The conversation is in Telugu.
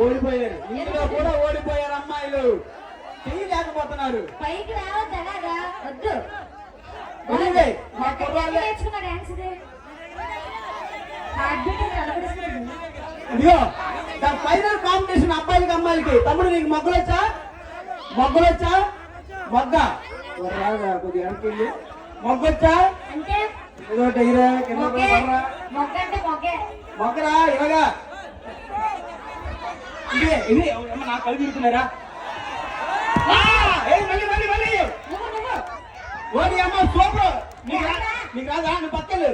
ఓడిపోయారు. ఇందులో కూడా ఓడిపోయారు అమ్మాయిలు, చేయలేకపోతున్నారు. పైకి రావద్దు అలాగా, వద్దు. మా కుర్రాళ్ళే ఇదిగో ఫైనల్ కాంపిటీషన్ అబ్బాయిలకి అమ్మాయిలకి. తమ్ముడు నీకు మొగ్గలొచ్చా? మొగ్గలొచ్చా? మొగ్గ రాదా? కొద్దిగా వెనకెళ్ళి మొగ్గొచ్చా అంటే మొగ్గరా ఇలాగా. ఇదే ఇది నా కళ్ళు తిరుగుతున్నారా? మళ్ళీ మళ్ళీ మళ్ళీ ఓడి అమ్మ సూపర్. నీకు రాదా? నువ్వు పక్కలు